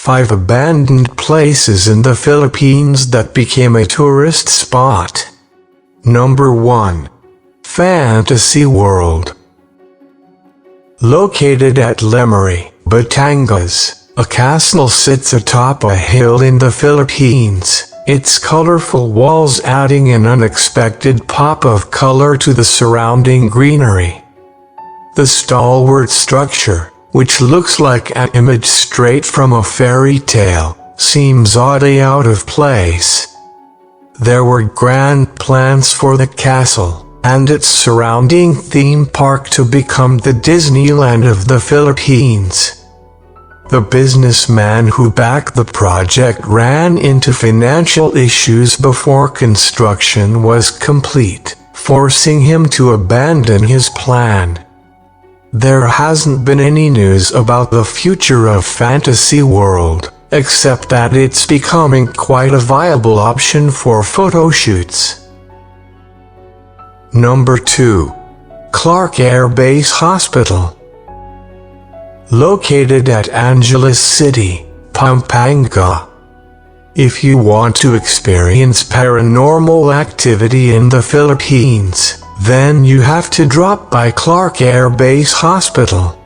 5 abandoned places in the Philippines that became a tourist spot. Number 1. Fantasy World. Located at Lemery, Batangas, a castle sits atop a hill in the Philippines, its colorful walls adding an unexpected pop of color to the surrounding greenery. The stalwart structure, which looks like an image straight from a fairy tale, seems oddly out of place. There were grand plans for the castle and its surrounding theme park to become the Disneyland of the Philippines. The businessman who backed the project ran into financial issues before construction was complete, forcing him to abandon his plan. There hasn't been any news about the future of Fantasy World, except that it's becoming quite a viable option for photo shoots. Number 2. Clark Air Base Hospital. Located at Angeles City, Pampanga. If you want to experience paranormal activity in the Philippines, then you have to drop by Clark Air Base Hospital.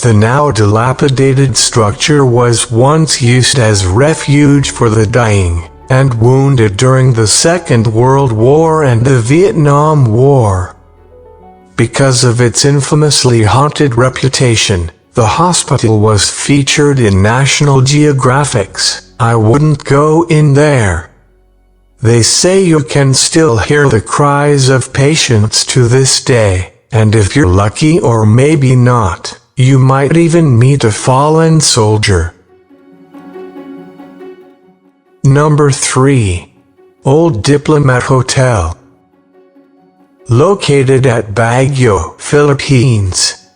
The now dilapidated structure was once used as refuge for the dying and wounded during the Second World War and the Vietnam War. Because of its infamously haunted reputation, the hospital was featured in National Geographic's "I Wouldn't Go In There." They say you can still hear the cries of patients to this day, and if you're lucky or maybe not, you might even meet a fallen soldier. Number 3. Old Diplomat Hotel. Located at Baguio, Philippines.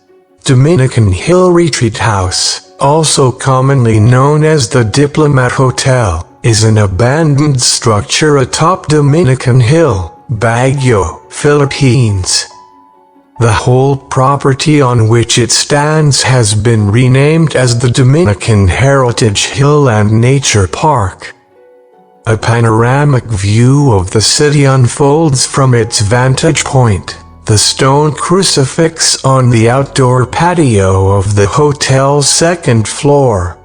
Dominican Hill Retreat House, also commonly known as the Diplomat Hotel, is an abandoned structure atop Dominican Hill, Baguio, Philippines. The whole property on which it stands has been renamed as the Dominican Heritage Hill and Nature Park. A panoramic view of the city unfolds from its vantage point, the stone crucifix on the outdoor patio of the hotel's second floor.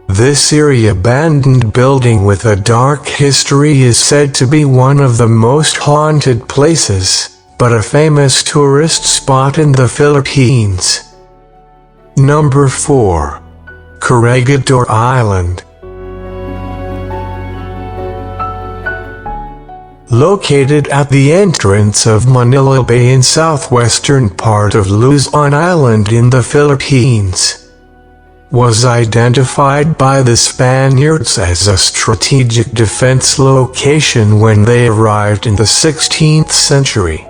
This eerie abandoned building with a dark history is said to be one of the most haunted places, but a famous tourist spot in the Philippines. Number 4. Corregidor Island. Located at the entrance of Manila Bay in southwestern part of Luzon Island in the Philippines, was identified by the Spaniards as a strategic defense location when they arrived in the 16th century.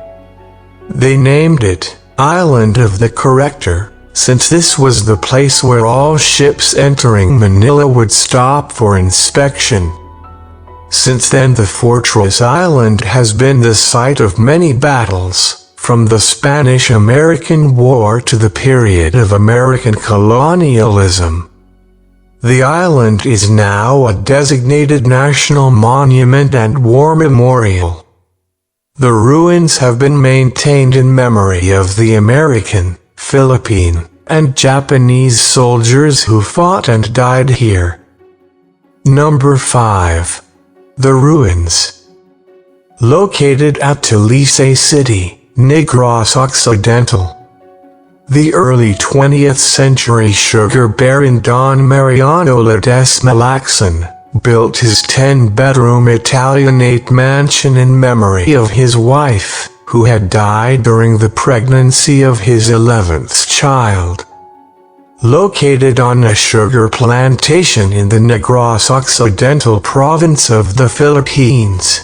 They named it Island of the Corrector, since this was the place where all ships entering Manila would stop for inspection. Since then the fortress island has been the site of many battles, from the Spanish-American War to the period of American colonialism. The island is now a designated national monument and war memorial. The ruins have been maintained in memory of the American, Philippine, and Japanese soldiers who fought and died here. Number 5. The Ruins. Located at Talisay City, Negros Occidental. The early 20th century sugar baron Don Mariano Ledesma Lacson built his 10-bedroom Italianate mansion in memory of his wife, who had died during the pregnancy of his 11th child. Located on a sugar plantation in the Negros Occidental province of the Philippines.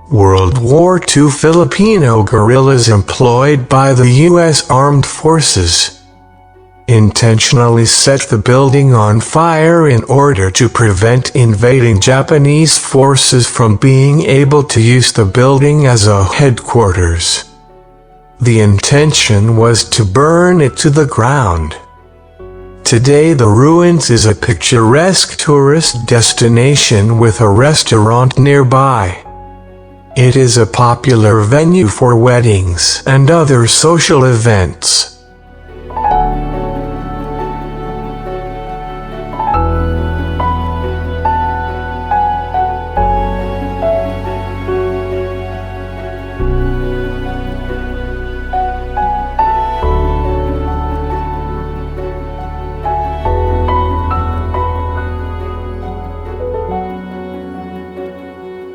World War II Filipino guerrillas employed by the U.S. Armed Forces intentionally set the building on fire in order to prevent invading Japanese forces from being able to use the building as a headquarters. The intention was to burn it to the ground. Today the ruins is a picturesque tourist destination with a restaurant nearby. It is a popular venue for weddings and other social events.